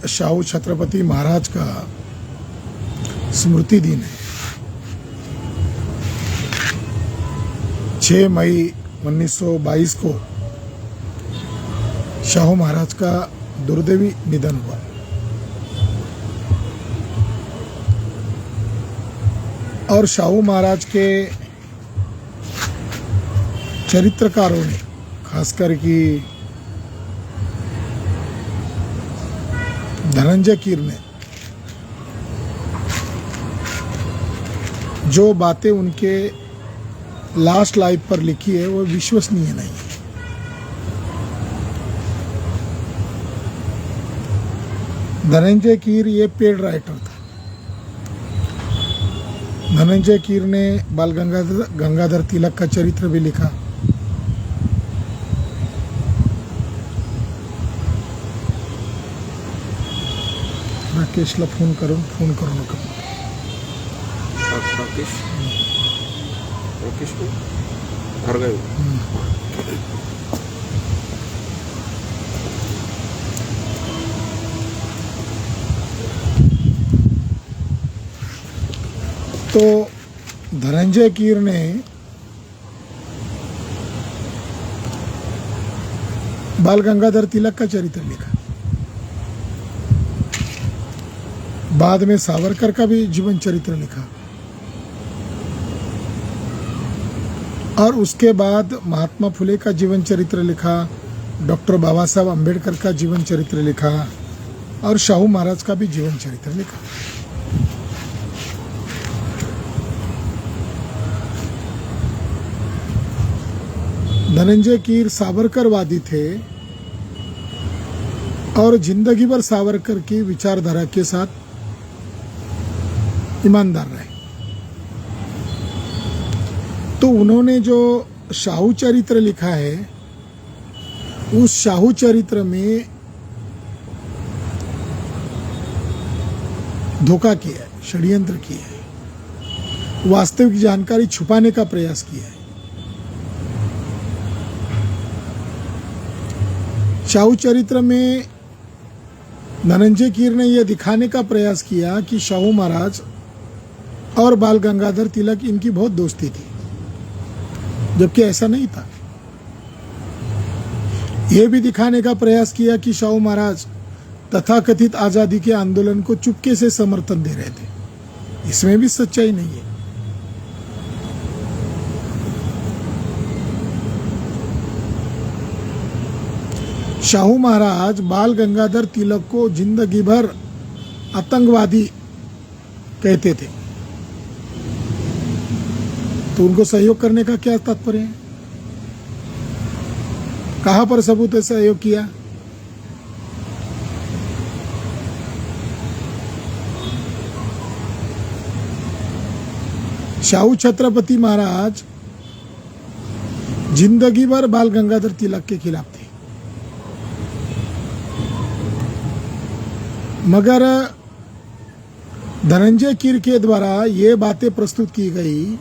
शाहू छत्रपति महाराज का स्मृति दिन है। 6 मई 1922 को शाहू महाराज का दुर्दैवी निधन हुआ। और शाहू महाराज के चरित्रकारों ने, खासकर कि धनंजय कीर ने, जो बातें उनके लास्ट लाइफ पर लिखी है वो विश्वसनीय नहीं है। धनंजय कीर ये पेड राइटर था। धनंजय कीर ने बाल गंगाधर तिलक का चरित्र भी लिखा। राकेशला फोन करू नका। राकेश को घर गए। तो धनंजय कीर ने बाल गंगाधर तिलक का चरित्र लिखा। बाद में सावरकर का भी जीवन चरित्र लिखा। और उसके बाद महात्मा फुले का जीवन चरित्र लिखा, डॉक्टर बाबा साहब अम्बेडकर का जीवन चरित्र लिखा और शाहू महाराज का भी जीवन चरित्र लिखा। धनंजय कीर सावरकरवादी थे और जिंदगी भर सावरकर की विचारधारा के साथ ईमानदार रहे। तो उन्होंने जो शाहू चरित्र लिखा है, उस शाहू चरित्र में धोखा किया है, षड्यंत्र किया है, वास्तविक जानकारी छुपाने का प्रयास किया है। शाहू चरित्र में धनंजय कीर ने यह दिखाने का प्रयास किया कि शाहू महाराज और बाल गंगाधर तिलक इनकी बहुत दोस्ती थी, जबकि ऐसा नहीं था। यह भी दिखाने का प्रयास किया कि शाहू महाराज तथाकथित आजादी के आंदोलन को चुपके से समर्थन दे रहे थे। इसमें भी सच्चाई नहीं है। शाहू महाराज बाल गंगाधर तिलक को जिंदगी भर आतंकवादी कहते थे, तो उनको सहयोग करने का क्या तात्पर्य है? कहां पर सबूत है सहयोग किया? शाहू छत्रपति महाराज जिंदगी भर बाल गंगाधर तिलक के खिलाफ थे, मगर धनंजय कीर के द्वारा ये बातें प्रस्तुत की गई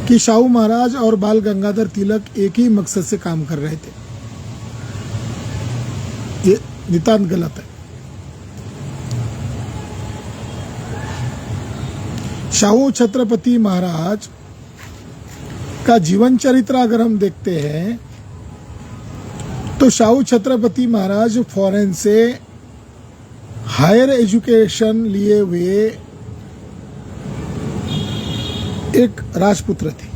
कि शाहू महाराज और बाल गंगाधर तिलक एक ही मकसद से काम कर रहे थे। ये नितांत गलत है। शाहू छत्रपति महाराज का जीवन चरित्र अगर हम देखते हैं तो शाहू छत्रपति महाराज फॉरेन से हायर एजुकेशन लिए हुए एक राजपुत्र थे।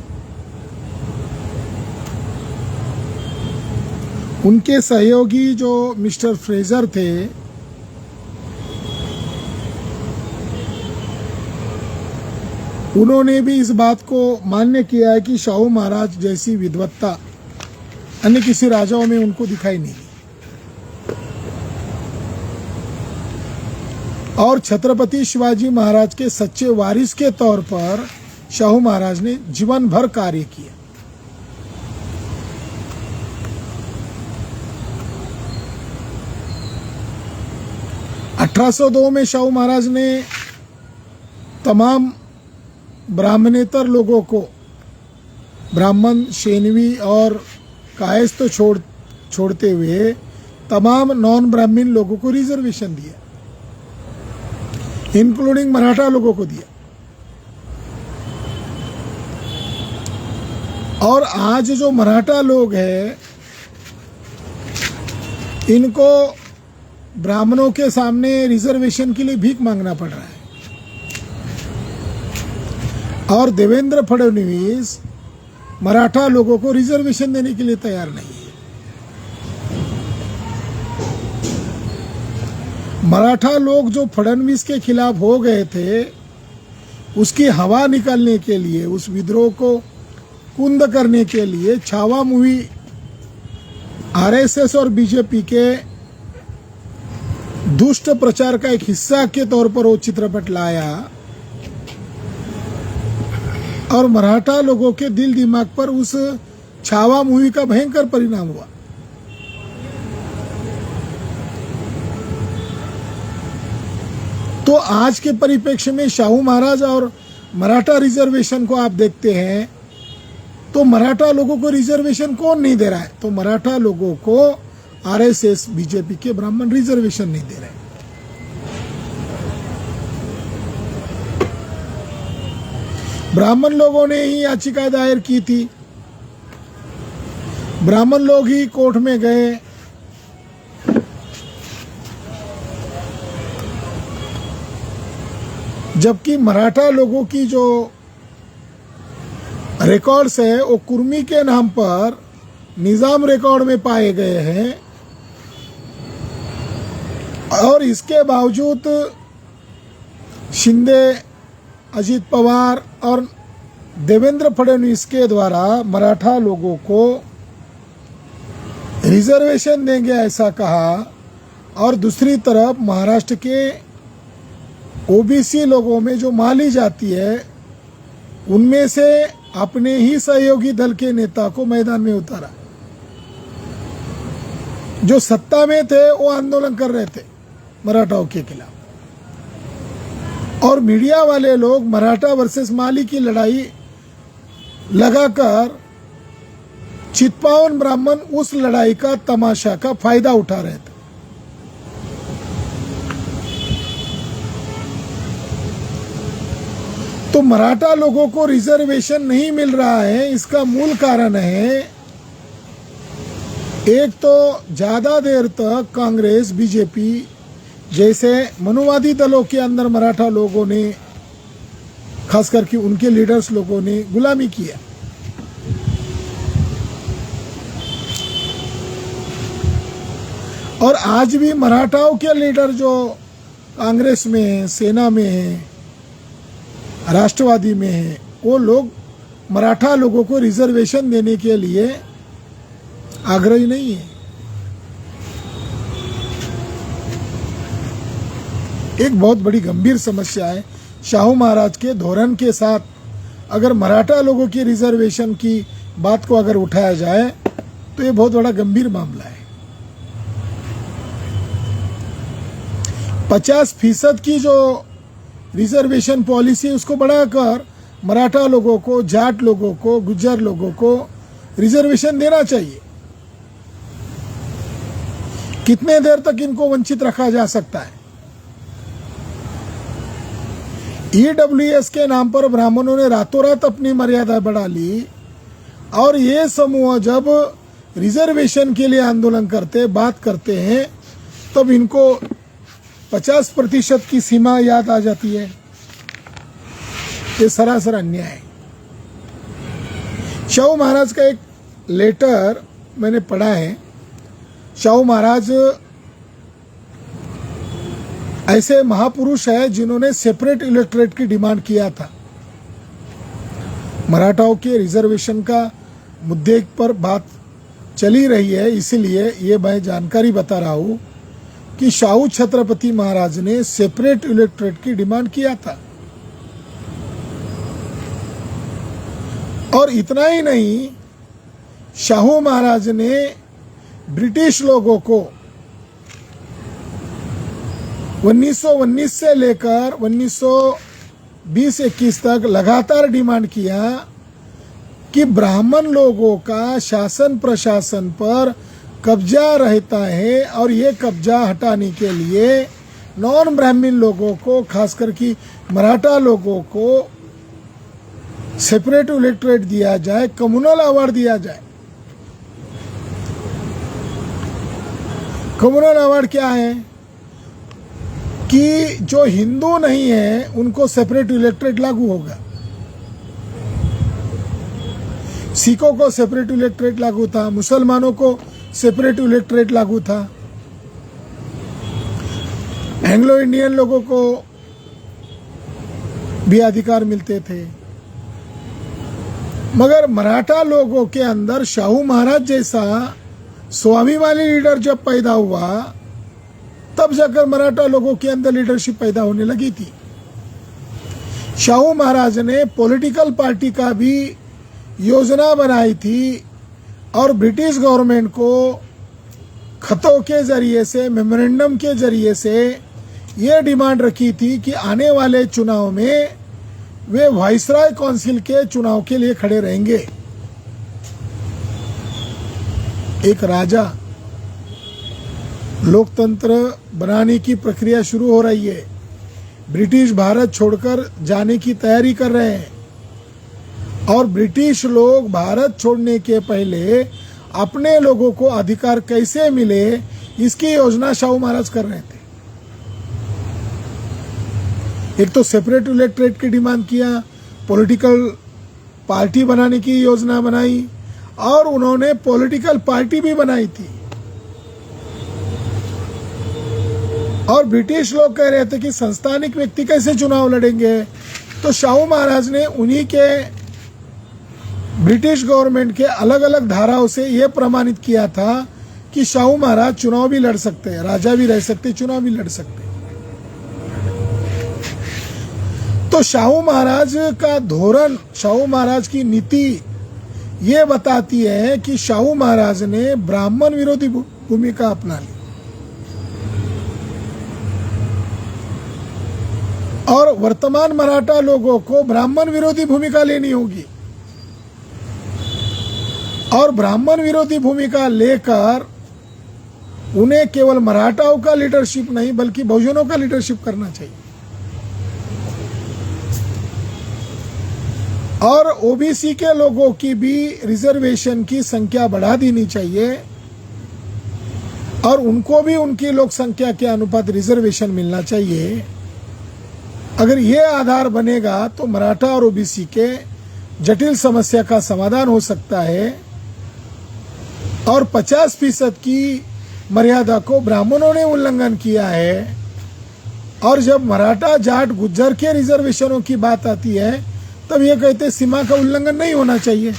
उनके सहयोगी जो मिस्टर फ्रेजर थे, उन्होंने भी इस बात को मान्य किया है कि शाहू महाराज जैसी विद्वत्ता अन्य किसी राजाओं में उनको दिखाई नहीं दी। और छत्रपति शिवाजी महाराज के सच्चे वारिस के तौर पर शाहू महाराज ने जीवन भर कार्य किया। (1802) में शाहू महाराज ने तमाम ब्राह्मणेतर लोगों को, ब्राह्मण, शेनवी और कायस्थ छोड़ते हुए तमाम नॉन ब्राह्मण लोगों को रिजर्वेशन दिया, इंक्लूडिंग मराठा लोगों को दिया। और आज जो मराठा लोग हैं, इनको ब्राह्मणों के सामने रिजर्वेशन के लिए भीख मांगना पड़ रहा है। और देवेंद्र फडणवीस मराठा लोगों को रिजर्वेशन देने के लिए तैयार नहीं है। मराठा लोग जो फडणवीस के खिलाफ हो गए थे, उसकी हवा निकालने के लिए, उस विद्रोह को कुंद करने के लिए छावा मूवी आरएसएस और बीजेपी के दुष्ट प्रचार का एक हिस्सा के तौर पर वो चित्रपट लाया और मराठा लोगों के दिल दिमाग पर उस छावा मूवी का भयंकर परिणाम हुआ। तो आज के परिप्रेक्ष्य में शाहू महाराज और मराठा रिजर्वेशन को आप देखते हैं, तो मराठा लोगों को रिजर्वेशन कौन नहीं दे रहा है? तो मराठा लोगों को आरएसएस बीजेपी के ब्राह्मण रिजर्वेशन नहीं दे रहे। ब्राह्मण लोगों ने ही याचिका दायर की थी, ब्राह्मण लोग ही कोर्ट में गए, जबकि मराठा लोगों की जो रिकॉर्ड्स है वो कुर्मी के नाम पर निजाम रिकॉर्ड में पाए गए हैं। और इसके बावजूद शिंदे, अजित पवार और देवेंद्र फडणवीस के द्वारा मराठा लोगों को रिजर्वेशन देंगे ऐसा कहा, और दूसरी तरफ महाराष्ट्र के ओबीसी लोगों में जो माली जाति है, उनमें से अपने ही सहयोगी दल के नेता को मैदान में उतारा। जो सत्ता में थे वो आंदोलन कर रहे थे मराठाओं के खिलाफ, और मीडिया वाले लोग मराठा वर्सेस माली की लड़ाई लगाकर चित्पावन ब्राह्मण उस लड़ाई का तमाशा का फायदा उठा रहे थे। तो मराठा लोगों को रिजर्वेशन नहीं मिल रहा है, इसका मूल कारण है, एक तो ज्यादा देर तक कांग्रेस, बीजेपी जैसे मनुवादी दलों के अंदर मराठा लोगों ने, खास करके उनके लीडर्स लोगों ने गुलामी किया। और आज भी मराठाओं के लीडर जो कांग्रेस में है, सेना में है, राष्ट्रवादी में है, वो लोग मराठा लोगों को रिजर्वेशन देने के लिए आग्रही नहीं है। एक बहुत बड़ी गंभीर समस्या है। शाहू महाराज के धोरण के साथ अगर मराठा लोगों की रिजर्वेशन की बात को अगर उठाया जाए तो ये बहुत बड़ा गंभीर मामला है। 50% की जो रिजर्वेशन पॉलिसी उसको बढ़ाकर मराठा लोगों को, जाट लोगों को, गुज्जर लोगों को रिजर्वेशन देना चाहिए। कितने देर तक इनको वंचित रखा जा सकता है? ईडब्ल्यूएस के नाम पर ब्राह्मणों ने रातों रात अपनी मर्यादा बढ़ा ली, और ये समूह जब रिजर्वेशन के लिए आंदोलन करते, बात करते हैं, तब इनको 50% की सीमा याद आ जाती है। ये सरासर अन्याय है। शाहू महाराज का एक लेटर मैंने पढ़ा है। शाहू महाराज ऐसे महापुरुष है जिन्होंने सेपरेट इलेक्टोरेट की डिमांड किया था। मराठाओं के रिजर्वेशन का मुद्दे पर बात चली रही है, इसलिए ये मैं जानकारी बता रहा हूं कि शाहू छत्रपति महाराज ने सेपरेट इलेक्टोरेट की डिमांड किया था। और इतना ही नहीं, शाहू महाराज ने ब्रिटिश लोगों को 1919 से लेकर 1920-21 तक लगातार डिमांड किया कि ब्राह्मण लोगों का शासन प्रशासन पर कब्जा रहता है, और ये कब्जा हटाने के लिए नॉन ब्राह्मण लोगों को, खासकर कि मराठा लोगों को सेपरेट इलेक्टोरेट दिया जाए, कम्युनल अवार्ड दिया जाए। कम्युनल अवार्ड क्या है कि जो हिंदू नहीं है उनको सेपरेट इलेक्टोरेट लागू होगा। सिखों को सेपरेट इलेक्टोरेट लागू था, मुसलमानों को सेपरेट इलेक्टोरेट लागू था, एंग्लो इंडियन लोगों को भी अधिकार मिलते थे। मगर मराठा लोगों के अंदर शाहू महाराज जैसा स्वाभिमानी लीडर जब पैदा हुआ, तब जाकर मराठा लोगों के अंदर लीडरशिप पैदा होने लगी थी। शाहू महाराज ने पॉलिटिकल पार्टी का भी योजना बनाई थी और ब्रिटिश गवर्नमेंट को खतों के जरिए से, मेमोरेंडम के जरिए से ये डिमांड रखी थी कि आने वाले चुनाव में वे वाइसराय काउंसिल के चुनाव के लिए खड़े रहेंगे। एक राजा, लोकतंत्र बनाने की प्रक्रिया शुरू हो रही है। ब्रिटिश भारत छोड़कर जाने की तैयारी कर रहे हैं, और ब्रिटिश लोग भारत छोड़ने के पहले अपने लोगों को अधिकार कैसे मिले, इसकी योजना शाहू महाराज कर रहे थे। एक तो सेपरेट इलेक्टोरेट की डिमांड किया, पॉलिटिकल पार्टी बनाने की योजना बनाई, और उन्होंने पॉलिटिकल पार्टी भी बनाई थी। और ब्रिटिश लोग कह रहे थे कि संस्थानिक व्यक्ति कैसे चुनाव लड़ेंगे, तो शाहू महाराज ने उन्हीं के ब्रिटिश गवर्नमेंट के अलग अलग धाराओं से यह प्रमाणित किया था कि शाहू महाराज चुनाव भी लड़ सकते हैं, राजा भी रह सकते, चुनाव भी लड़ सकते। तो शाहू महाराज का धोरण, शाहू महाराज की नीति ये बताती है कि शाहू महाराज ने ब्राह्मण विरोधी भूमिका अपना ली, और वर्तमान मराठा लोगों को ब्राह्मण विरोधी भूमिका लेनी होगी। और ब्राह्मण विरोधी भूमिका लेकर उन्हें केवल मराठाओं का लीडरशिप नहीं बल्कि बहुजनों का लीडरशिप करना चाहिए। और ओबीसी के लोगों की भी रिजर्वेशन की संख्या बढ़ा देनी चाहिए, और उनको भी उनकी लोक संख्या के अनुपात रिजर्वेशन मिलना चाहिए। अगर ये आधार बनेगा तो मराठा और ओबीसी के जटिल समस्या का समाधान हो सकता है। और 50% की मर्यादा को ब्राह्मणों ने उल्लंघन किया है, और जब मराठा, जाट, गुज्जर के रिजर्वेशनों की बात आती है तब ये कहते सीमा का उल्लंघन नहीं होना चाहिए।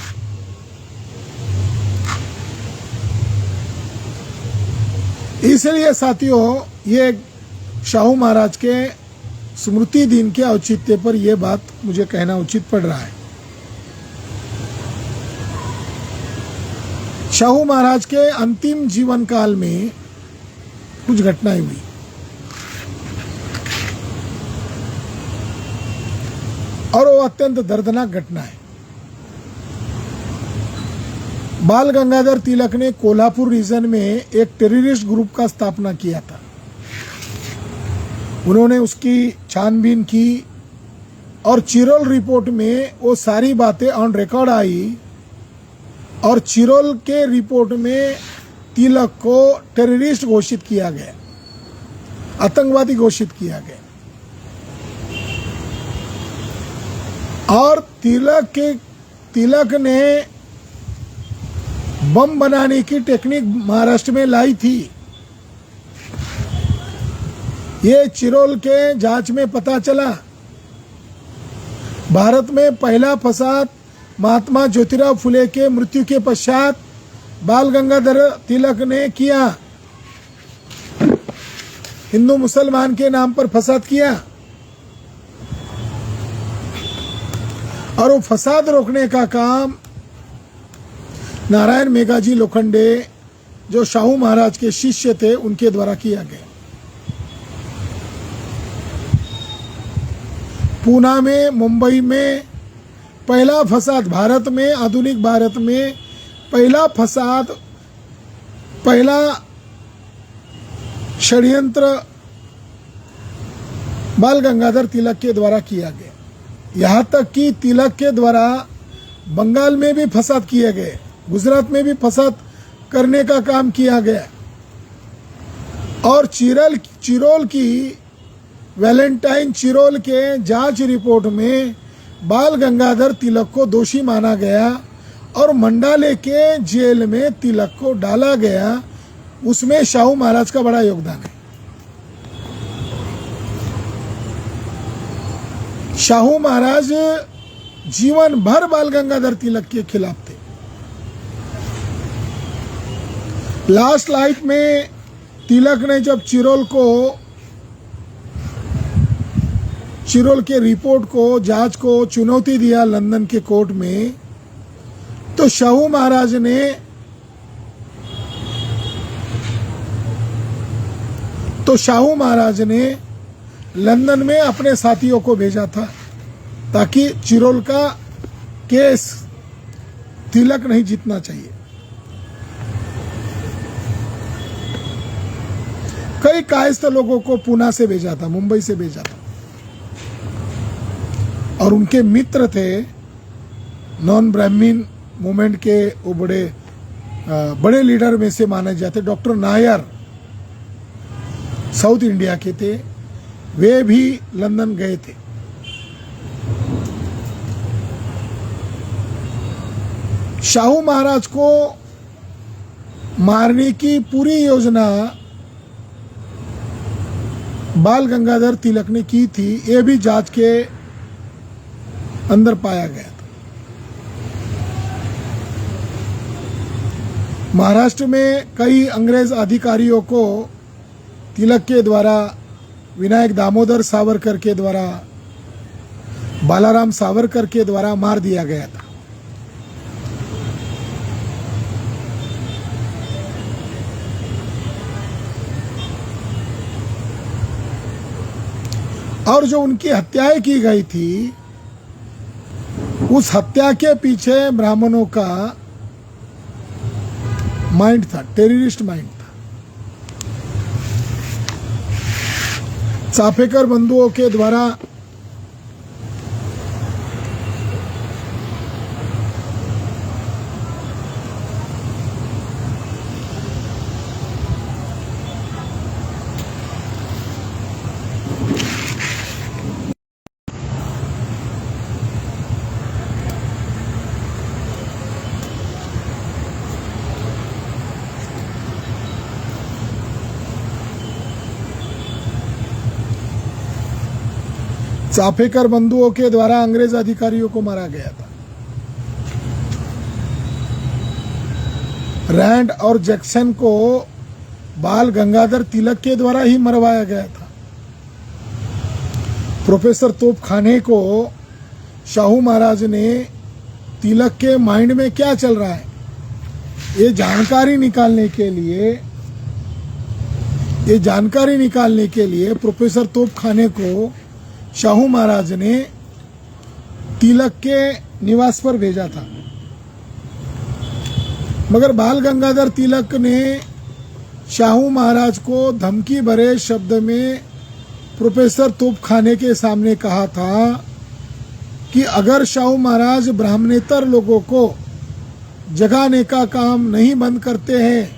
इसलिए साथियों, ये शाहू महाराज के स्मृति दिन के औचित्य पर यह बात मुझे कहना उचित पड़ रहा है। शाहू महाराज के अंतिम जीवन काल में कुछ घटनाएं हुई। और वो अत्यंत दर्दनाक घटना है। बाल गंगाधर तिलक ने कोल्हापुर रीजन में एक टेररिस्ट ग्रुप का स्थापना किया था। उन्होंने उसकी छानबीन की, और चिरोल रिपोर्ट में वो सारी बातें ऑन रिकॉर्ड आई, और चिरोल के रिपोर्ट में तिलक को टेररिस्ट घोषित किया गया, आतंकवादी घोषित किया गया। और तिलक ने बम बनाने की टेक्निक महाराष्ट्र में लाई थी। ये चिरोल के जांच में पता चला। भारत में पहला फसाद महात्मा ज्योतिराव फुले के मृत्यु के पश्चात बाल गंगाधर तिलक ने किया। हिंदू मुसलमान के नाम पर फसाद किया, और वो फसाद रोकने का काम नारायण मेघाजी लोखंडे, जो शाहू महाराज के शिष्य थे, उनके द्वारा किया गया। पूना में, मुंबई में पहला फसाद, भारत में, आधुनिक भारत में पहला फसाद पहला षड्यंत्र बाल गंगाधर तिलक के द्वारा किया गया। यहाँ तक कि तिलक के द्वारा बंगाल में भी फसाद किए गए, गुजरात में भी फसाद करने का काम किया गया और चिरोल की वैलेंटाइन चिरोल के जांच रिपोर्ट में बाल गंगाधर तिलक को दोषी माना गया और मंडाले के जेल में तिलक को डाला गया। उसमें शाहू महाराज का बड़ा योगदान है। शाहू महाराज जीवन भर बाल गंगाधर तिलक के खिलाफ थे। लास्ट लाइफ में तिलक ने जब चिरोल के रिपोर्ट को, जांच को चुनौती दिया लंदन के कोर्ट में, तो शाहू महाराज ने लंदन में अपने साथियों को भेजा था ताकि चिरोल का केस तिलक नहीं जीतना चाहिए। कई कायस्थ लोगों को पुणे से भेजा था, मुंबई से भेजा था और उनके मित्र थे नॉन ब्राह्मीण मूवमेंट के वो बड़े लीडर में से माने जाते डॉक्टर नायर, साउथ इंडिया के थे, वे भी लंदन गए थे। शाहू महाराज को मारने की पूरी योजना बाल गंगाधर तिलक ने की थी, ये भी जांच के अंदर पाया गया था। महाराष्ट्र में कई अंग्रेज अधिकारियों को तिलक के द्वारा, विनायक दामोदर सावरकर के द्वारा, बालाराम सावरकर के द्वारा मार दिया गया था। और जो उनकी हत्याएं की गई थी, उस हत्या के पीछे ब्राह्मणों का माइंड था, टेररिस्ट माइंड था। चाफेकर बंधुओं के द्वारा चाफेकर बंधुओं के द्वारा अंग्रेज अधिकारियों को मारा गया था। रैंड और जैक्सन को बाल गंगाधर तिलक के द्वारा ही मरवाया गया था। प्रोफेसर तोपखाने को शाहू महाराज ने तिलक के माइंड में क्या चल रहा है, ये जानकारी निकालने के लिए प्रोफेसर तोपखाने को शाहू महाराज ने तिलक के निवास पर भेजा था। मगर बाल गंगाधर तिलक ने शाहू महाराज को धमकी भरे शब्द में प्रोफेसर तोपखाने के सामने कहा था कि अगर शाहू महाराज ब्राह्मणेतर लोगों को जगाने का काम नहीं बंद करते हैं,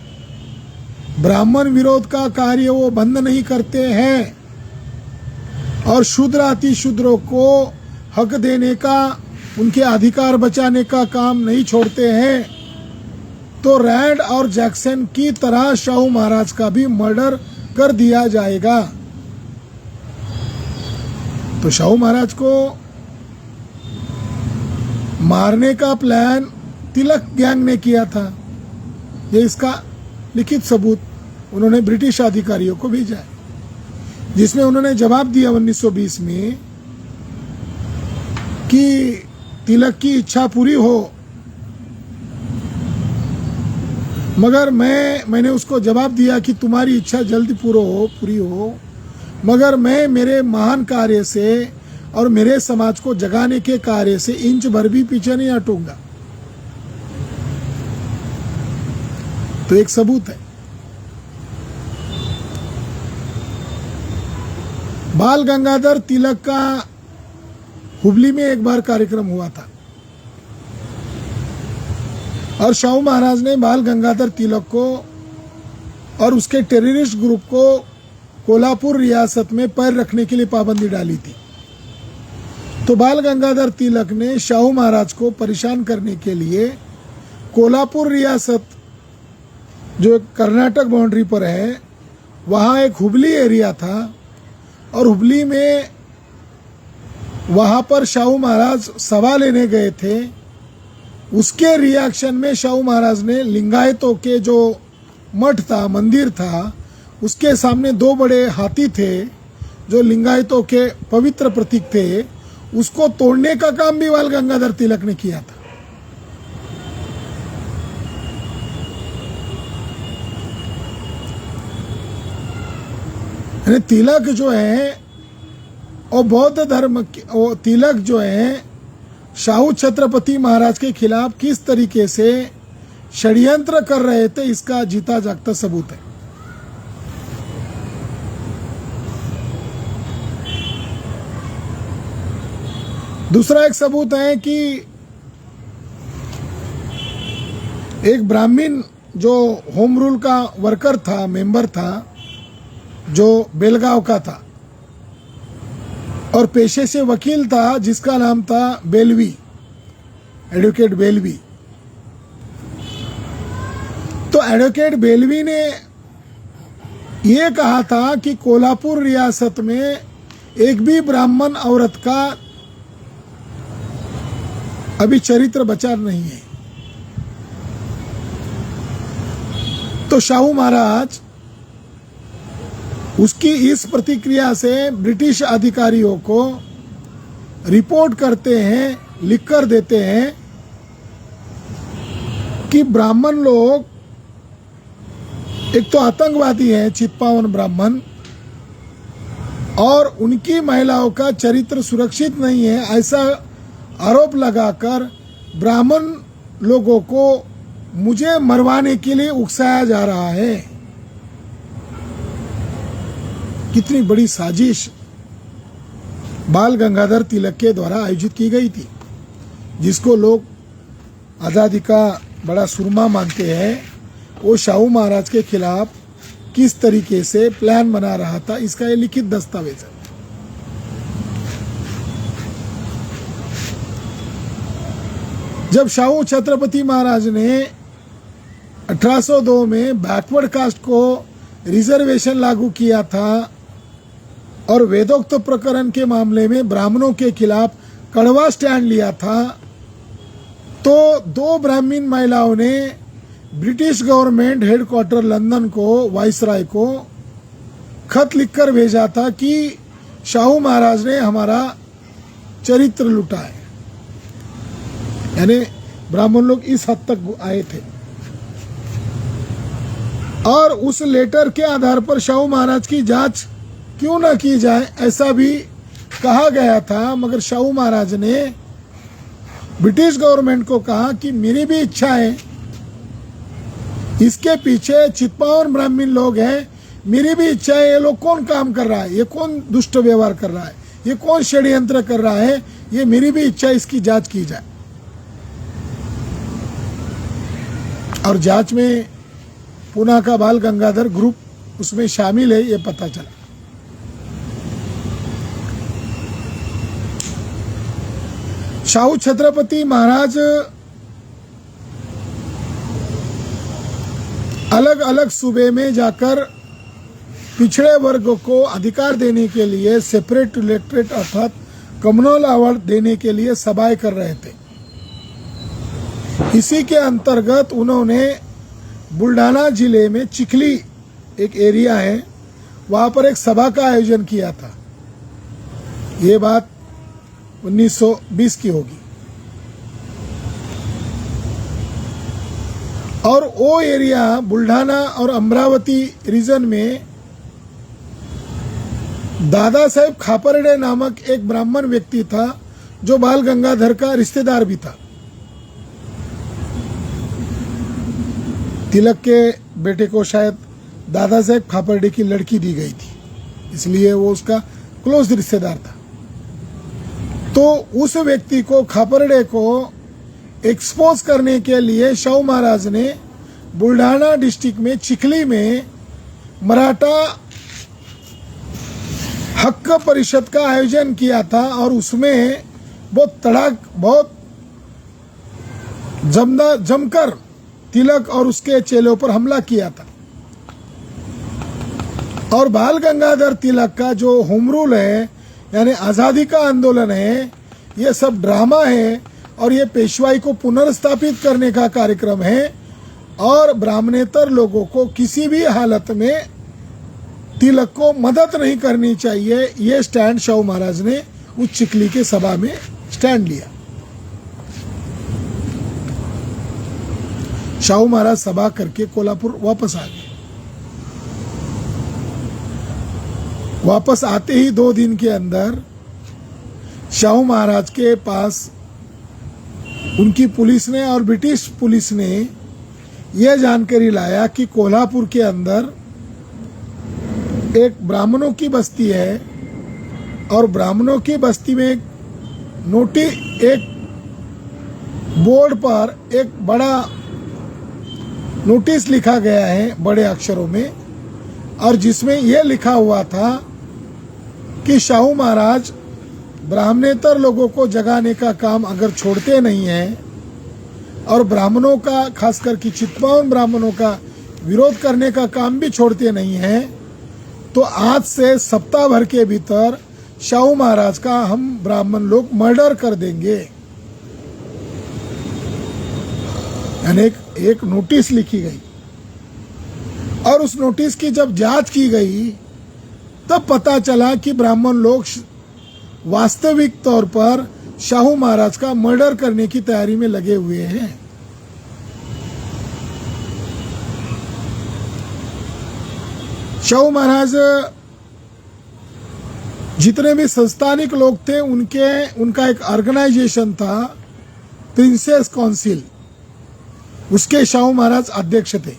ब्राह्मण विरोध का कार्य वो बंद नहीं करते हैं और शूद्र अति शूद्रों को हक देने का, उनके अधिकार बचाने का काम नहीं छोड़ते हैं, तो रैंड और जैक्सन की तरह शाहू महाराज का भी मर्डर कर दिया जाएगा। तो शाहू महाराज को मारने का प्लान तिलक गैंग ने किया था। ये इसका लिखित सबूत उन्होंने ब्रिटिश अधिकारियों को भेजा है, जिसमें उन्होंने जवाब दिया 1920 में कि तिलक की इच्छा पूरी हो। मगर मैंने उसको जवाब दिया कि तुम्हारी इच्छा जल्दी पूरी हो, मगर मैं मेरे महान कार्य से और मेरे समाज को जगाने के कार्य से इंच भर भी पीछे नहीं हटूंगा। तो एक सबूत है। बाल गंगाधर तिलक का हुबली में एक बार कार्यक्रम हुआ था और शाहू महाराज ने बाल गंगाधर तिलक को और उसके टेररिस्ट ग्रुप को कोल्हापुर रियासत में पैर रखने के लिए पाबंदी डाली थी। तो बाल गंगाधर तिलक ने शाहू महाराज को परेशान करने के लिए कोल्हापुर रियासत जो कर्नाटक बाउंड्री पर है वहाँ एक हुबली एरिया था और हुबली में वहाँ पर शाहू महाराज सभा लेने गए थे। उसके रिएक्शन में शाहू महाराज ने लिंगायतों के जो मठ था, मंदिर था, उसके सामने दो बड़े हाथी थे जो लिंगायतों के पवित्र प्रतीक थे, उसको तोड़ने का काम भी बाल गंगाधर तिलक ने किया था। तिलक जो है और बौद्ध धर्म तिलक जो है शाहू छत्रपति महाराज के खिलाफ किस तरीके से षड्यंत्र कर रहे थे, इसका जीता जागता सबूत है। दूसरा एक सबूत है कि एक ब्राह्मण जो होम रूल का वर्कर था, मेंबर था, जो बेलगांव का था और पेशे से वकील था, जिसका नाम था बेलवी, एडवोकेट बेलवी। तो एडवोकेट बेलवी ने यह कहा था कि कोल्हापुर रियासत में एक भी ब्राह्मण औरत का अभी चरित्र बचा नहीं है। तो शाहू महाराज उसकी इस प्रतिक्रिया से ब्रिटिश अधिकारियों को रिपोर्ट करते हैं, लिखकर देते हैं कि ब्राह्मण लोग एक तो आतंकवादी हैं, चित्पावन ब्राह्मण, और उनकी महिलाओं का चरित्र सुरक्षित नहीं है, ऐसा आरोप लगाकर ब्राह्मण लोगों को मुझे मरवाने के लिए उकसाया जा रहा है। कितनी बड़ी साजिश बाल गंगाधर तिलक के द्वारा आयोजित की गई थी, जिसको लोग आज़ादी का बड़ा सुरमा मानते हैं। वो शाहू महाराज के खिलाफ किस तरीके से प्लान बना रहा था, इसका ये लिखित दस्तावेज है। जब शाहू छत्रपति महाराज ने 1802 में बैकवर्ड कास्ट को रिजर्वेशन लागू किया था और वेदोक्त प्रकरण के मामले में ब्राह्मणों के खिलाफ कड़वा स्टैंड लिया था, तो दो ब्राह्मण महिलाओं ने ब्रिटिश गवर्नमेंट हेडक्वार्टर लंदन को, वाइसराय को खत लिखकर भेजा था कि शाहू महाराज ने हमारा चरित्र लूटा है। यानी ब्राह्मण लोग इस हद तक आए थे और उस लेटर के आधार पर शाहू महाराज की जांच क्यों ना की जाए, ऐसा भी कहा गया था। मगर शाहू महाराज ने ब्रिटिश गवर्नमेंट को कहा कि मेरी भी इच्छा है, इसके पीछे चित्पावन ब्राह्मण लोग हैं, मेरी भी इच्छा है, ये लोग कौन काम कर रहा है, ये कौन दुष्ट व्यवहार कर रहा है, ये कौन षड्यंत्र कर रहा है, ये मेरी भी इच्छा, इसकी जांच की जाए। और जांच में पूना का बाल गंगाधर ग्रुप उसमें शामिल है, ये पता चला। शाहू छत्रपति महाराज अलग अलग सूबे में जाकर पिछड़े वर्ग को अधिकार देने के लिए सेपरेट इलेक्टोरेट अर्थात कम्युनल अवार्ड देने के लिए सभाएं कर रहे थे। इसी के अंतर्गत उन्होंने बुल्ढाना जिले में चिखली एक एरिया है, वहां पर एक सभा का आयोजन किया था। ये बात 1920 की होगी और वो एरिया बुल्ढाना और अमरावती रीजन में दादा साहेब खापरडे नामक एक ब्राह्मण व्यक्ति था जो बाल गंगाधर का रिश्तेदार भी था। तिलक के बेटे को शायद दादा साहेब खापरडे की लड़की दी गई थी, इसलिए वो उसका क्लोज रिश्तेदार था। तो उस व्यक्ति को, खापर्डे को एक्सपोज करने के लिए शाहू महाराज ने बुल्ढाना डिस्ट्रिक्ट में चिखली में मराठा हक्क परिषद का आयोजन किया था और उसमें बहुत जमकर तिलक और उसके चेलों पर हमला किया था। और बाल गंगाधर तिलक का जो होम रूल है, यानी आज़ादी का आंदोलन है, ये सब ड्रामा है और ये पेशवाई को पुनर्स्थापित करने का कार्यक्रम है। और ब्राह्मणेतर लोगों को किसी भी हालत में तिलक को मदद नहीं करनी चाहिए, ये स्टैंड शाहू महाराज ने उस चिखली के सभा में स्टैंड लिया। शाहू महाराज सभा करके कोल्हापुर वापस आ गए। वापस आते ही 2 दिन के अंदर शाहू महाराज के पास उनकी पुलिस ने और ब्रिटिश पुलिस ने यह जानकारी लाया कि कोल्हापुर के अंदर एक ब्राह्मणों की बस्ती है और ब्राह्मणों की बस्ती में एक बोर्ड पर एक बड़ा नोटिस लिखा गया है बड़े अक्षरों में, और जिसमें यह लिखा हुआ था कि शाहू महाराज ब्राह्मणेतर लोगों को जगाने का काम अगर छोड़ते नहीं हैं और ब्राह्मणों का, खासकर कि चित्पावन ब्राह्मणों का विरोध करने का काम भी छोड़ते नहीं हैं, तो आज से सप्ताह भर के भीतर शाहू महाराज का हम ब्राह्मण लोग मर्डर कर देंगे। यानी एक नोटिस लिखी गई और उस नोटिस की जब जांच की गई तब पता चला कि ब्राह्मण लोग वास्तविक तौर पर शाहू महाराज का मर्डर करने की तैयारी में लगे हुए हैं। शाहू महाराज जितने भी संस्थानिक लोग थे उनका एक ऑर्गेनाइजेशन था प्रिंसेस काउंसिल, उसके शाहू महाराज अध्यक्ष थे।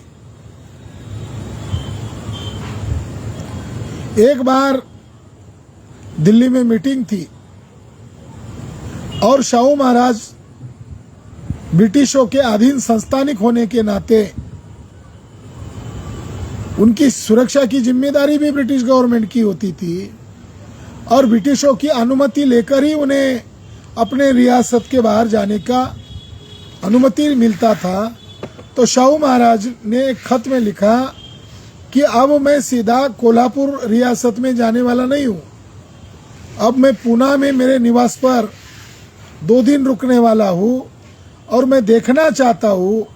एक बार दिल्ली में मीटिंग थी और शाहू महाराज ब्रिटिशों के अधीन संस्थानिक होने के नाते उनकी सुरक्षा की जिम्मेदारी भी ब्रिटिश गवर्नमेंट की होती थी और ब्रिटिशों की अनुमति लेकर ही उन्हें अपने रियासत के बाहर जाने का अनुमति मिलता था। तो शाहू महाराज ने एक खत में लिखा कि अब मैं सीधा कोल्हापुर रियासत में जाने वाला नहीं हूँ, अब मैं पूना में मेरे निवास पर 2 दिन रुकने वाला हूँ और मैं देखना चाहता हूँ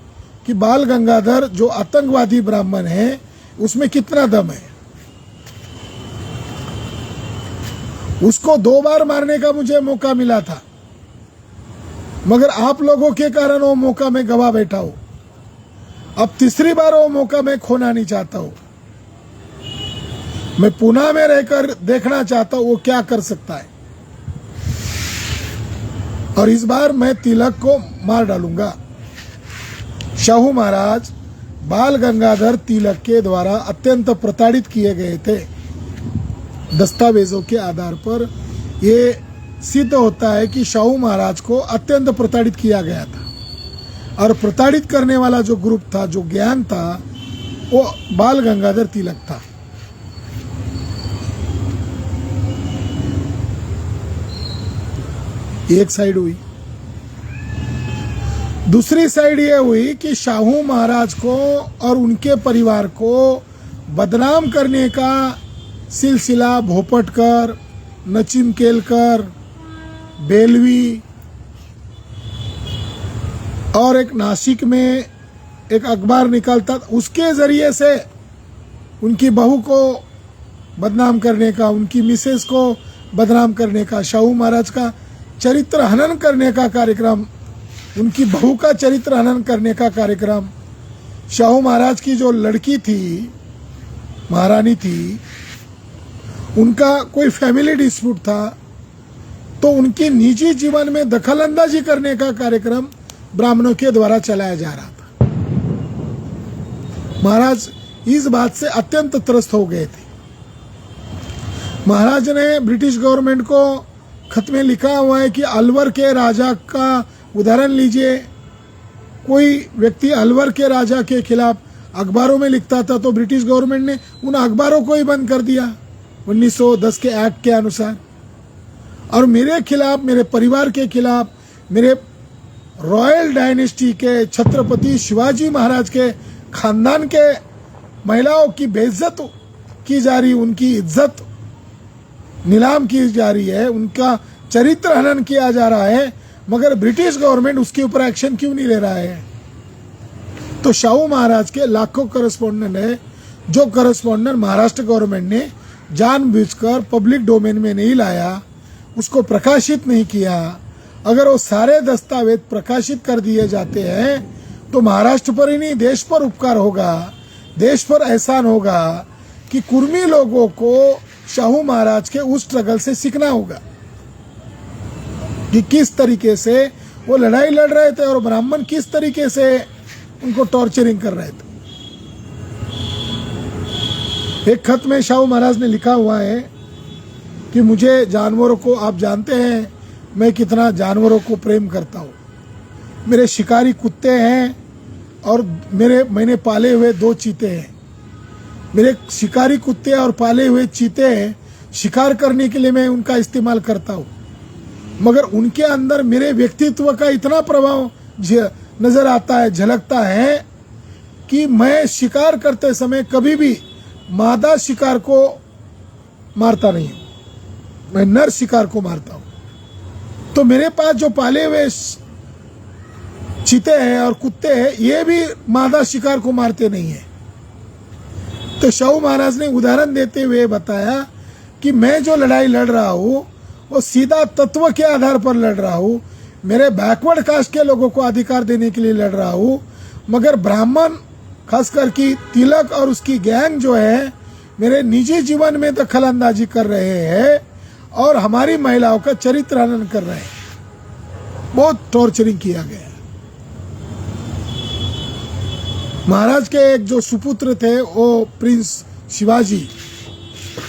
कि बाल गंगाधर जो आतंकवादी ब्राह्मण है उसमें कितना दम है। उसको 2 बार मारने का मुझे मौका मिला था, मगर आप लोगों के कारण वो मौका मैं गवा बैठा हूँ। अब तीसरी बार वो मौका मैं खोना नहीं चाहता हूँ। मैं पुणे में रहकर देखना चाहता हूँ वो क्या कर सकता है और इस बार मैं तिलक को मार डालूंगा। शाहू महाराज बाल गंगाधर तिलक के द्वारा अत्यंत प्रताड़ित किए गए थे। दस्तावेजों के आधार पर यह सिद्ध होता है कि शाहू महाराज को अत्यंत प्रताड़ित किया गया था और प्रताड़ित करने वाला जो ग्रुप था, जो गैंग था, वो बाल गंगाधर तिलक था। एक साइड हुई। दूसरी साइड ये हुई कि शाहू महाराज को और उनके परिवार को बदनाम करने का सिलसिला भोपटकर, नचिमकेलकर, बेलवी और एक नासिक में एक अखबार निकलता, उसके जरिए से उनकी बहू को बदनाम करने का, उनकी मिसेस को बदनाम करने का, शाहू महाराज का चरित्र हनन करने का कार्यक्रम, उनकी बहू का चरित्र हनन करने का कार्यक्रम। शाहू महाराज की जो लड़की थी, महारानी थी, उनका कोई फैमिली डिस्प्यूट था, तो उनकी निजी जीवन में दखलंदाजी करने का कार्यक्रम ब्राह्मणों के द्वारा चलाया जा रहा था। महाराज इस बात से अत्यंत त्रस्त हो गए थे महाराज ने ब्रिटिश गवर्नमेंट को खत में लिखा हुआ है कि अलवर के राजा का उदाहरण लीजिए। कोई व्यक्ति अलवर के राजा के खिलाफ अखबारों में लिखता था तो ब्रिटिश गवर्नमेंट ने उन अखबारों को ही बंद कर दिया 1910 के एक्ट के अनुसार। और मेरे खिलाफ, मेरे परिवार के खिलाफ, मेरे रॉयल डायनेस्टी के छत्रपति शिवाजी महाराज के खानदान के महिलाओं की बेइज्जत की जा रही, उनकी इज्जत नीलाम की जा रही है, उनका चरित्र हनन किया जा रहा है, मगर ब्रिटिश गवर्नमेंट उसके ऊपर एक्शन क्यों नहीं ले रहा है? तो शाहू महाराज के लाखों करस्पॉन्डेंट है, जो करस्पॉन्डेंट महाराष्ट्र गवर्नमेंट ने जानबूझकर पब्लिक डोमेन में नहीं लाया, उसको प्रकाशित नहीं किया। अगर वो सारे दस्तावेज प्रकाशित कर दिए जाते हैं तो महाराष्ट्र पर ही नहीं, देश पर उपकार होगा, देश पर एहसान होगा कि कुर्मी लोगों को शाहू महाराज के उस स्ट्रगल से सीखना होगा कि किस तरीके से वो लड़ाई लड़ रहे थे और ब्राह्मण किस तरीके से उनको टॉर्चरिंग कर रहे थे। एक खत में शाहू महाराज ने लिखा हुआ है कि मुझे जानवरों को, आप जानते हैं मैं कितना जानवरों को प्रेम करता हूँ। मेरे शिकारी कुत्ते हैं और मैंने पाले हुए 2 चीते हैं। मेरे शिकारी कुत्ते और पाले हुए चीते हैं, शिकार करने के लिए मैं उनका इस्तेमाल करता हूँ, मगर उनके अंदर मेरे व्यक्तित्व का इतना प्रभाव नजर आता है, झलकता है कि मैं शिकार करते समय कभी भी मादा शिकार को मारता नहीं हूँ, मैं नर शिकार को मारता हूँ। तो मेरे पास जो पाले हुए चीते हैं और कुत्ते हैं, ये भी मादा शिकार को मारते नहीं है। तो शाहू महाराज ने उदाहरण देते हुए बताया कि मैं जो लड़ाई लड़ रहा हूँ वो सीधा तत्व के आधार पर लड़ रहा हूँ, मेरे बैकवर्ड कास्ट के लोगों को अधिकार देने के लिए लड़ रहा हूँ, मगर ब्राह्मण खासकर कि तिलक और उसकी गैंग जो है मेरे निजी जीवन में दखल अंदाजी कर रहे हैं और हमारी महिलाओं का चरित्र हनन कर रहे हैं। बहुत टॉर्चरिंग किया गया। महाराज के एक जो सुपुत्र थे वो प्रिंस शिवाजी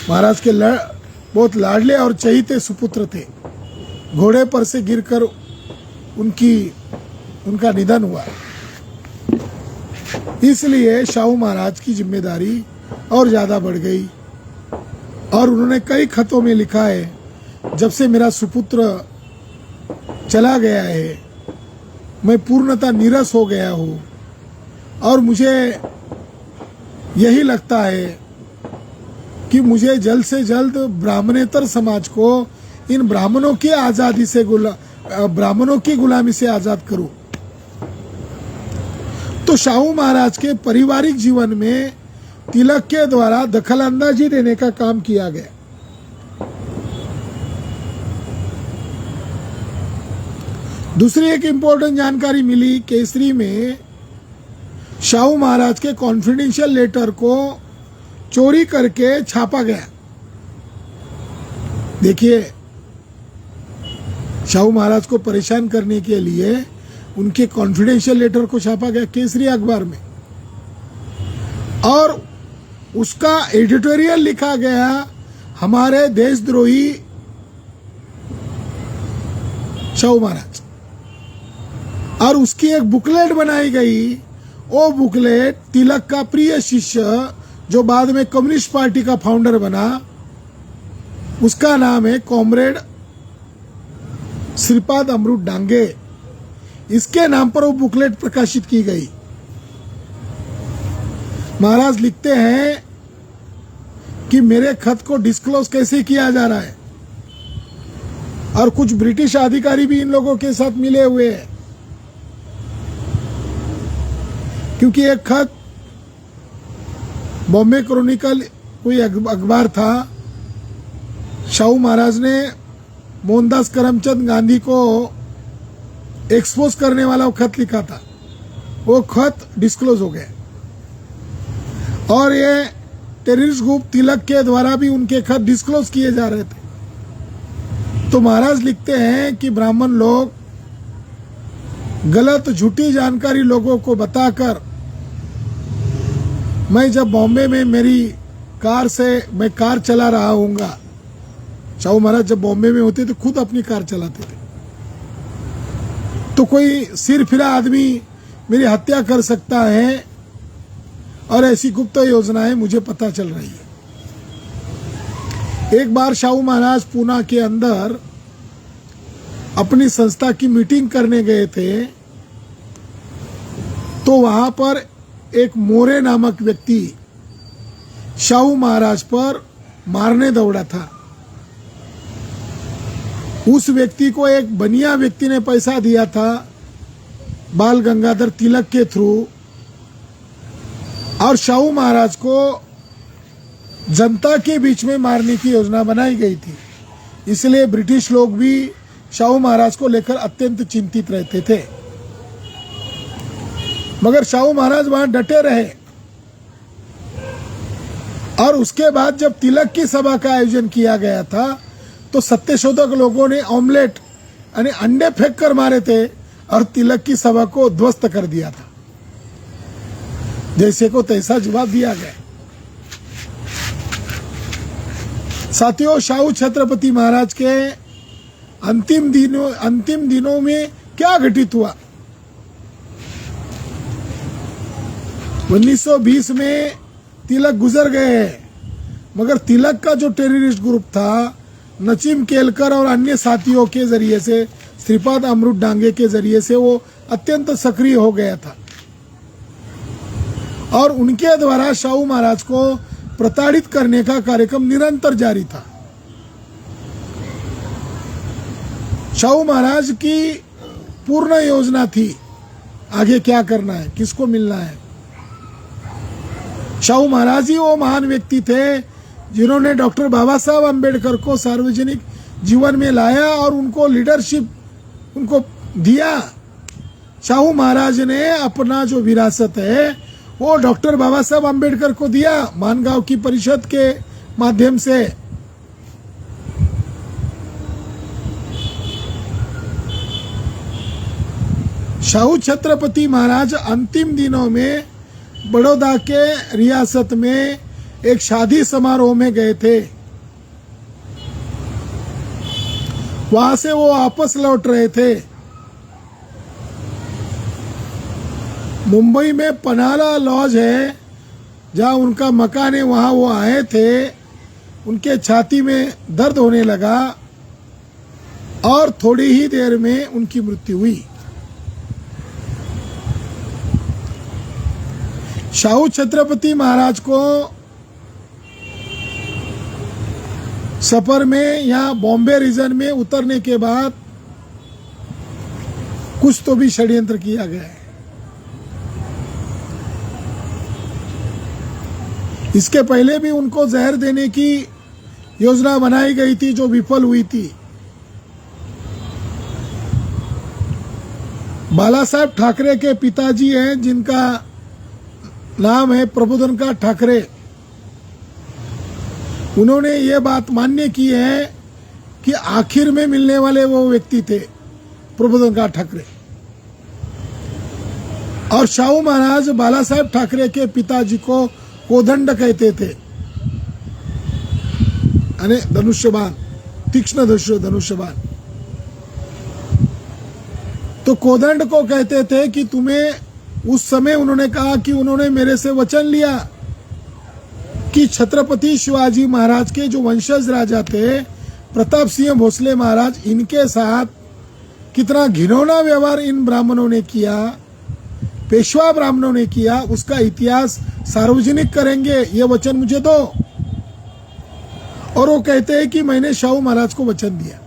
महाराज के बहुत लाडले और चहीते सुपुत्र थे। घोड़े पर से गिरकर उनका निधन हुआ, इसलिए शाहू महाराज की जिम्मेदारी और ज्यादा बढ़ गई। और उन्होंने कई खतों में लिखा है, जब से मेरा सुपुत्र चला गया है मैं पूर्णतः नीरस हो गया हूँ और मुझे यही लगता है कि मुझे जल्द से जल्द ब्राह्मणेतर समाज को इन ब्राह्मणों की आजादी से ब्राह्मणों की गुलामी से आजाद करूं। तो शाहू महाराज के पारिवारिक जीवन में तिलक के द्वारा दखलंदाजी देने का काम किया गया। दूसरी एक इंपॉर्टेंट जानकारी मिली, केसरी में शाहू महाराज के कॉन्फिडेंशियल लेटर को चोरी करके छापा गया। देखिए, शाहू महाराज को परेशान करने के लिए उनके कॉन्फिडेंशियल लेटर को छापा गया केसरी अखबार में और उसका एडिटोरियल लिखा गया हमारे देशद्रोही शाहू महाराज, और उसकी एक बुकलेट बनाई गई। वो बुकलेट तिलक का प्रिय शिष्य जो बाद में कम्युनिस्ट पार्टी का फाउंडर बना, उसका नाम है कॉमरेड श्रीपाद अमृत डांगे, इसके नाम पर वो बुकलेट प्रकाशित की गई। महाराज लिखते हैं कि मेरे खत को डिस्क्लोज कैसे किया जा रहा है, और कुछ ब्रिटिश अधिकारी भी इन लोगों के साथ मिले हुए हैं, क्योंकि एक खत बॉम्बे क्रॉनिकल कोई अखबार था, शाहू महाराज ने मोहनदास करमचंद गांधी को एक्सपोज करने वाला वो खत लिखा था, वो खत डिस्क्लोज हो गया और ये टेररिस्ट ग्रुप तिलक के द्वारा भी उनके खत डिस्क्लोज किए जा रहे थे। तो महाराज लिखते हैं कि ब्राह्मण लोग गलत झूठी जानकारी लोगों को बताकर, मैं जब बॉम्बे में मेरी कार से मैं कार चला रहा हूँगा शाहू महाराज जब बॉम्बे में होते थे खुद अपनी कार चलाते थे। तो कोई सिर फिरा आदमी मेरी हत्या कर सकता है और ऐसी गुप्त योजनाएं मुझे पता चल रही है। एक बार शाहू महाराज पूना के अंदर अपनी संस्था की मीटिंग करने गए थे, तो वहां पर एक मोरे नामक व्यक्ति शाहू महाराज पर मारने दौड़ा था। उस व्यक्ति को एक बनिया व्यक्ति ने पैसा दिया था बाल गंगाधर तिलक के थ्रू, और शाहू महाराज को जनता के बीच में मारने की योजना बनाई गई थी। इसलिए ब्रिटिश लोग भी शाहू महाराज को लेकर अत्यंत चिंतित रहते थे, मगर शाहू महाराज वहां डटे रहे। और उसके बाद जब तिलक की सभा का आयोजन किया गया था तो सत्यशोधक लोगों ने ऑमलेट यानी अंडे फेंक कर मारे थे और तिलक की सभा को ध्वस्त कर दिया था। जैसे को तैसा जवाब दिया गया। साथियों, शाहू छत्रपति महाराज के अंतिम दिनों में क्या घटित हुआ? 1920 में तिलक गुजर गए, मगर तिलक का जो टेररिस्ट ग्रुप था नसीम केलकर और अन्य साथियों के जरिए से, श्रीपाद अमृत डांगे के जरिए से वो अत्यंत सक्रिय हो गया था और उनके द्वारा शाहू महाराज को प्रताड़ित करने का कार्यक्रम निरंतर जारी था। शाहू महाराज की पूर्ण योजना थी आगे क्या करना है, किसको मिलना है। शाहू महाराज ही वो महान व्यक्ति थे जिन्होंने डॉक्टर बाबा साहब अम्बेडकर को सार्वजनिक जीवन में लाया और उनको लीडरशिप उनको दिया। शाहू महाराज ने अपना जो विरासत है वो डॉक्टर बाबा साहब अम्बेडकर को दिया मानगांव की परिषद के माध्यम से। शाहू छत्रपति महाराज अंतिम दिनों में बड़ौदा के रियासत में एक शादी समारोह में गए थे। वहां से वो वापस लौट रहे थे। मुंबई में पनाला लॉज है जहां उनका मकान है, वहां वो आए थे। उनके छाती में दर्द होने लगा और थोड़ी ही देर में उनकी मृत्यु हुई। शाहू छत्रपति महाराज को सफर में या बॉम्बे रीजन में उतरने के बाद कुछ तो भी षड्यंत्र किया गया है। इसके पहले भी उनको जहर देने की योजना बनाई गई थी जो विफल हुई थी। बाला साहब ठाकरे के पिताजी हैं जिनका नाम है प्रबोधनकार ठाकरे। उन्होंने ये बात मान्य की है कि आखिर में मिलने वाले वो व्यक्ति थे प्रबोधनकार ठाकरे। और शाहू महाराज बाला साहब ठाकरे के पिताजी को कोदंड कहते थे, यानी धनुष्यबाण, तीक्ष्ण धनुष्यबाण। तो कोदंड को कहते थे कि तुम्हें, उस समय उन्होंने कहा कि उन्होंने मेरे से वचन लिया कि छत्रपति शिवाजी महाराज के जो वंशज राजा थे प्रताप सिंह भोसले महाराज, इनके साथ कितना घिनौना व्यवहार इन ब्राह्मणों ने किया, पेशवा ब्राह्मणों ने किया, उसका इतिहास सार्वजनिक करेंगे, ये वचन मुझे दो। और वो कहते हैं कि मैंने शाहू महाराज को वचन दिया।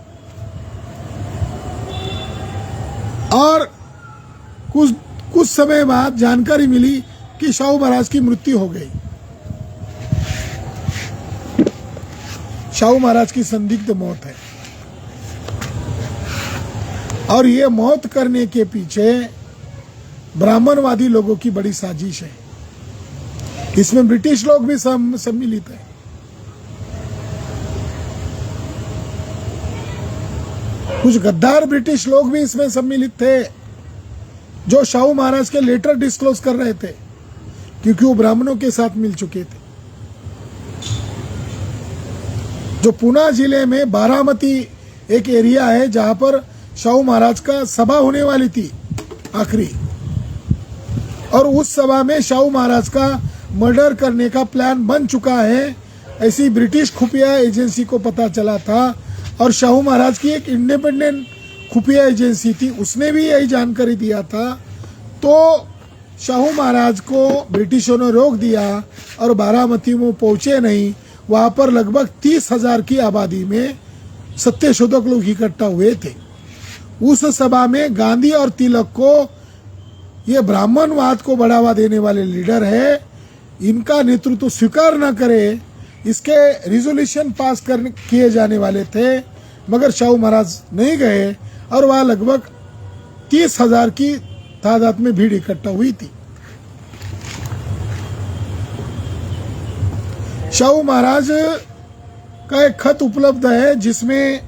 और कुछ समय बाद जानकारी मिली कि शाहू महाराज की मृत्यु हो गई। शाहू महाराज की संदिग्ध मौत है और ये मौत करने के पीछे ब्राह्मणवादी लोगों की बड़ी साजिश है। इसमें ब्रिटिश लोग भी सम्मिलित हैं। कुछ गद्दार ब्रिटिश लोग भी इसमें सम्मिलित थे जो शाहू महाराज के लेटर डिस्क्लोज कर रहे थे क्योंकि वो ब्राह्मणों के साथ मिल चुके थे। जो पूना जिले में बारामती एक एरिया है जहां पर शाहू महाराज का सभा होने वाली थी आखिरी, और उस सभा में शाहू महाराज का मर्डर करने का प्लान बन चुका है, ऐसी ब्रिटिश खुफिया एजेंसी को पता चला था। और शाहू महाराज की एक इंडिपेंडेंट खुफिया एजेंसी थी, उसने भी यही जानकारी दिया था। तो शाहू महाराज को ब्रिटिशों ने रोक दिया और बारामती में पहुंचे नहीं। वहां पर लगभग 30,000 की आबादी में सत्यशोधक लोग इकट्ठा हुए थे। उस सभा में गांधी और तिलक को, ये ब्राह्मणवाद को बढ़ावा देने वाले लीडर है, इनका नेतृत्व स्वीकार न करे, इसके रिजोल्यूशन पास किए जाने वाले थे, मगर शाहू महाराज नहीं गए और वहाँ लगभग 30,000 की तादाद में भीड़ इकट्ठा हुई थी। शाहू महाराज का एक खत उपलब्ध है जिसमें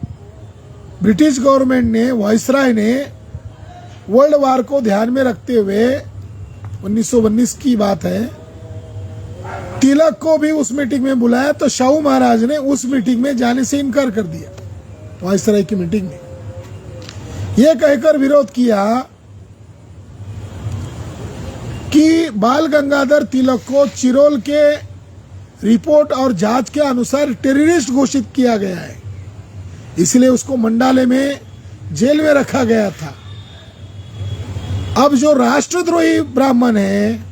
ब्रिटिश गवर्नमेंट ने, वायसराय ने वर्ल्ड वार को ध्यान में रखते हुए 1919 की बात है, तिलक को भी उस मीटिंग में बुलाया, तो शाहू महाराज ने उस मीटिंग में जाने से इनकार कर दिया। वायसराय की मीटिंग में यह कहकर विरोध किया कि बाल गंगाधर तिलक को चिरोल के रिपोर्ट और जांच के अनुसार टेररिस्ट घोषित किया गया है, इसलिए उसको मंडाले में जेल में रखा गया था। अब जो राष्ट्रद्रोही ब्राह्मण है,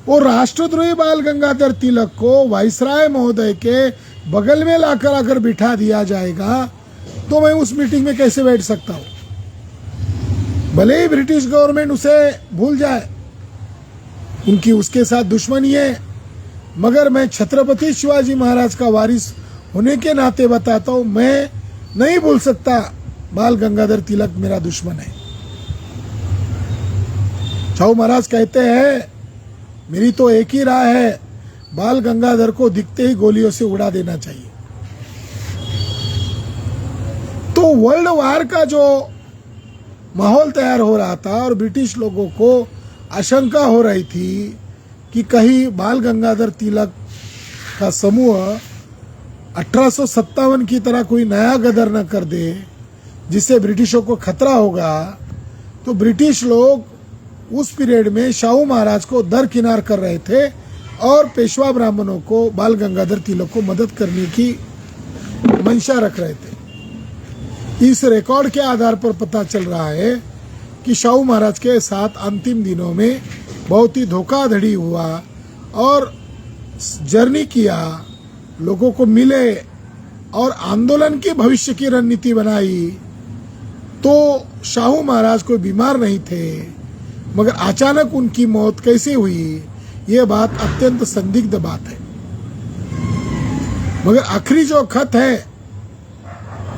वो राष्ट्रद्रोही बाल गंगाधर तिलक को वायसराय महोदय के बगल में लाकर अगर बिठा दिया जाएगा तो मैं उस मीटिंग में कैसे बैठ सकता हूं? भले ही ब्रिटिश गवर्नमेंट उसे भूल जाए, उनकी उसके साथ दुश्मनी है, मगर मैं छत्रपति शिवाजी महाराज का वारिस होने के नाते बताता हूं, मैं नहीं भूल सकता बाल गंगाधर तिलक मेरा दुश्मन है। शाहू महाराज कहते हैं, मेरी तो एक ही राय है, बाल गंगाधर को दिखते ही गोलियों से उड़ा देना चाहिए। तो वर्ल्ड वार का जो माहौल तैयार हो रहा था और ब्रिटिश लोगों को आशंका हो रही थी कि कहीं बाल गंगाधर तिलक का समूह 1857 की तरह कोई नया गदर न कर दे जिससे ब्रिटिशों को खतरा होगा, तो ब्रिटिश लोग उस पीरियड में शाहू महाराज को दरकिनार कर रहे थे और पेशवा ब्राह्मणों को बाल गंगाधर तिलक को मदद करने की मंशा रख रहे थे। इस रिकॉर्ड के आधार पर पता चल रहा है कि शाहू महाराज के साथ अंतिम दिनों में बहुत ही धोखाधड़ी हुआ और जर्नी किया, लोगों को मिले और आंदोलन की भविष्य की रणनीति बनाई। तो शाहू महाराज कोई बीमार नहीं थे, मगर अचानक उनकी मौत कैसे हुई, ये बात अत्यंत संदिग्ध बात है। मगर आखिरी जो खत है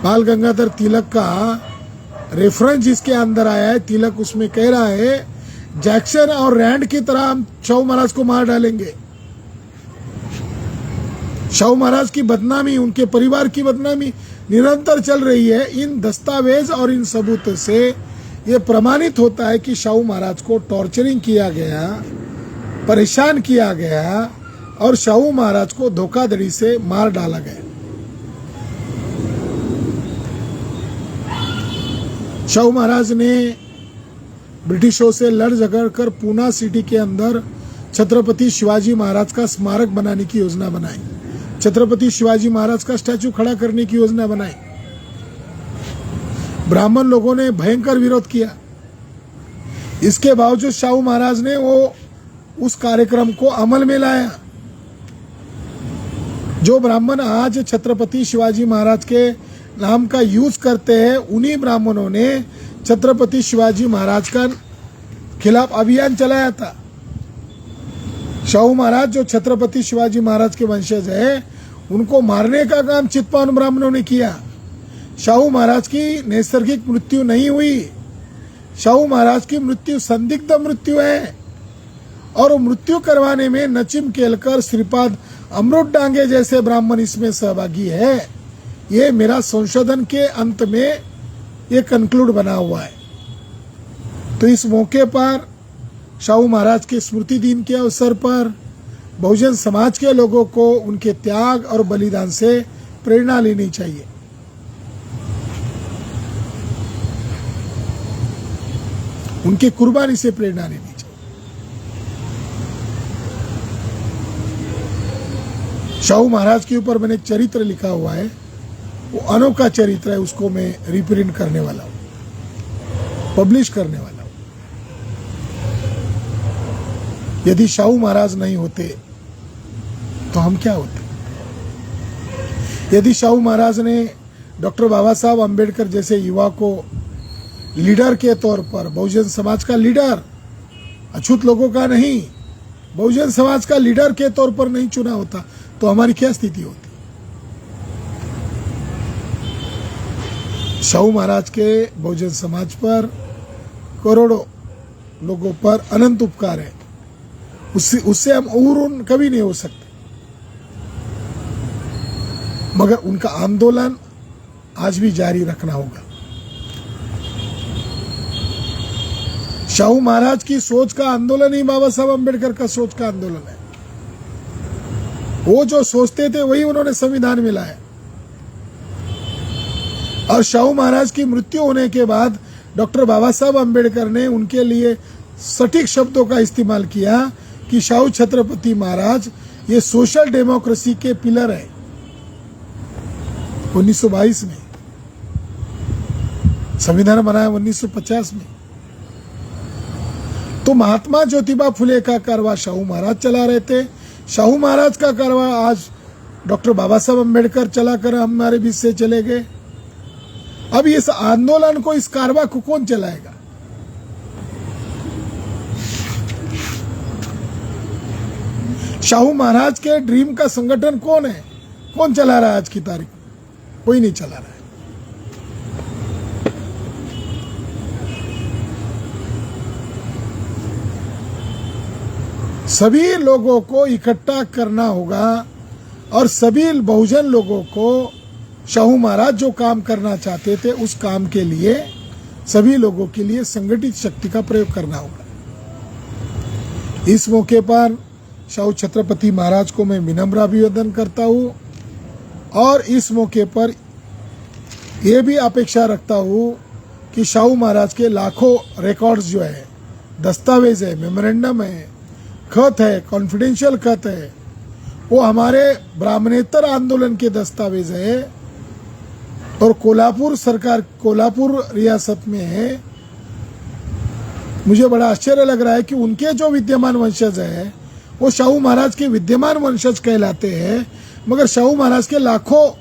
बाल गंगाधर तिलक का, रेफरेंस जिसके अंदर आया है, तिलक उसमें कह रहा है, जैक्सन और रैंड की तरह हम शाहू महाराज को मार डालेंगे। शाहू महाराज की बदनामी, उनके परिवार की बदनामी निरंतर चल रही है। इन दस्तावेज और इन सबूतों से ये प्रमाणित होता है कि शाहू महाराज को टॉर्चरिंग किया गया, परेशान किया गया और शाहू महाराज को धोखाधड़ी से मार डाला गया। शाहू महाराज ने ब्रिटिशों से लड़ झगड़ कर पूना सिटी के अंदर छत्रपति शिवाजी महाराज का स्मारक बनाने की योजना बनाई, छत्रपति शिवाजी महाराज का स्टैचू खड़ा करने की योजना बनाई। ब्राह्मण लोगों ने भयंकर विरोध किया, इसके बावजूद शाहू महाराज ने वो उस कार्यक्रम को अमल में लाया। जो ब्राह्मण आज छत्रपति शिवाजी महाराज के नाम का यूज करते हैं, उन्हीं ब्राह्मणों ने छत्रपति शिवाजी महाराज का खिलाफ अभियान चलाया था। शाहू महाराज जो छत्रपति शिवाजी महाराज के वंशज है, उनको मारने का काम चित्पावन ब्राह्मणों ने किया। शाहू महाराज की नैसर्गिक मृत्यु नहीं हुई, शाहू महाराज की मृत्यु संदिग्ध मृत्यु है और मृत्यु करवाने में नचिम केलकर, श्रीपाद अमृत डांगे जैसे ब्राह्मण इसमें सहभागी है। ये मेरा संशोधन के अंत में ये कंक्लूड बना हुआ है। तो इस मौके पर शाहू महाराज के स्मृति दिन के अवसर पर बहुजन समाज के लोगों को उनके त्याग और बलिदान से प्रेरणा लेनी चाहिए। उनके कुर्बानी से प्रेरणा लेनी चाहिए। शाहू महाराज के ऊपर मैंने एक चरित्र लिखा हुआ है, वो अनोखा चरित्र है, उसको मैं रिप्रिंट करने वाला हूं, पब्लिश करने वाला हूं। यदि शाहू महाराज नहीं होते तो हम क्या होते? यदि शाहू महाराज ने डॉक्टर बाबा साहब अम्बेडकर जैसे युवा को लीडर के तौर पर, बहुजन समाज का लीडर, अछूत लोगों का नहीं, बहुजन समाज का लीडर के तौर पर नहीं चुना होता तो हमारी क्या स्थिति होती? शाहू महाराज के बहुजन समाज पर, करोड़ों लोगों पर अनंत उपकार है, उससे हम ऊरून कभी नहीं हो सकते। मगर उनका आंदोलन आज भी जारी रखना होगा। शाहू महाराज की सोच का आंदोलन ही बाबा साहब अम्बेडकर का सोच का आंदोलन है। वो जो सोचते थे वही उन्होंने संविधान में लाया। और शाहू महाराज की मृत्यु होने के बाद डॉक्टर बाबा साहब अम्बेडकर ने उनके लिए सटीक शब्दों का इस्तेमाल किया कि शाहू छत्रपति महाराज ये सोशल डेमोक्रेसी के पिलर है। 1922 में संविधान बनाया, 1950 में। तो महात्मा ज्योतिबा फुले का कारवा शाहू महाराज चला रहे थे। शाहू महाराज का कारवा आज डॉक्टर बाबा साहब अम्बेडकर चलाकर हमारे बीच से चले गए। अब इस आंदोलन को, इस कारवा को कौन चलाएगा? शाहू महाराज के ड्रीम का संगठन कौन है? कौन चला रहा है आज की तारीख में? कोई नहीं चला रहा है। सभी लोगों को इकट्ठा करना होगा और सभी बहुजन लोगों को शाहू महाराज जो काम करना चाहते थे उस काम के लिए सभी लोगों के लिए संगठित शक्ति का प्रयोग करना होगा। इस मौके पर शाहू छत्रपति महाराज को मैं विनम्र अभिवादन करता हूँ और इस मौके पर यह भी अपेक्षा रखता हूँ कि शाहू महाराज के लाखों रिकॉर्ड्स जो है, दस्तावेज है, मेमोरेंडम है, खत है, कॉन्फिडेंशियल खत है, वो हमारे ब्राह्मणेतर आंदोलन के दस्तावेज है और कोल्हापुर सरकार, कोल्हापुर रियासत में है। मुझे बड़ा आश्चर्य लग रहा है कि उनके जो विद्यमान वंशज है वो शाहू महाराज के विद्यमान वंशज कहलाते हैं, मगर शाहू महाराज के लाखों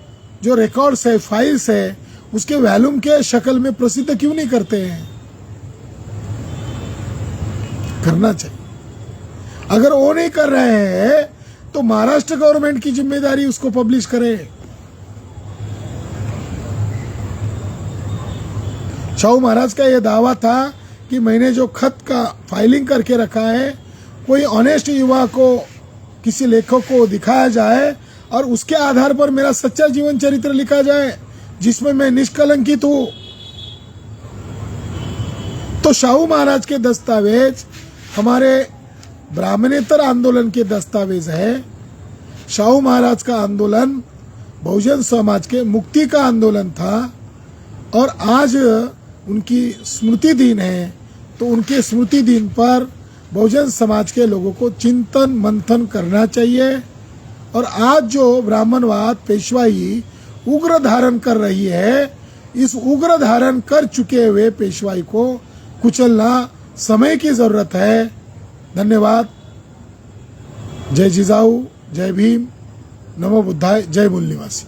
जो रिकॉर्ड्स है, फाइल्स है, उसके वॉल्यूम के शक्ल में प्रसिद्ध क्यों नहीं करते हैं? करना चाहिए। अगर वो नहीं कर रहे हैं तो महाराष्ट्र गवर्नमेंट की जिम्मेदारी उसको पब्लिश करे। शाहू महाराज का यह दावा था कि मैंने जो खत का फाइलिंग करके रखा है, कोई ऑनेस्ट युवा को, किसी लेखक को दिखाया जाए और उसके आधार पर मेरा सच्चा जीवन चरित्र लिखा जाए जिसमें मैं निष्कलंकित हूं। तो शाहू महाराज के दस्तावेज हमारे ब्राह्मणेतर आंदोलन के दस्तावेज है। शाहू महाराज का आंदोलन बहुजन समाज के मुक्ति का आंदोलन था और आज उनकी स्मृति दिन है, तो उनके स्मृति दिन पर बहुजन समाज के लोगों को चिंतन मंथन करना चाहिए। और आज जो ब्राह्मणवाद, पेशवाई उग्र धारण कर रही है, इस उग्र धारण कर चुके हुए पेशवाई को कुचलना समय की जरूरत है। धन्यवाद। जय जिजाऊ, जय भीम, नमो बुद्धाय, जय मूल निवासी।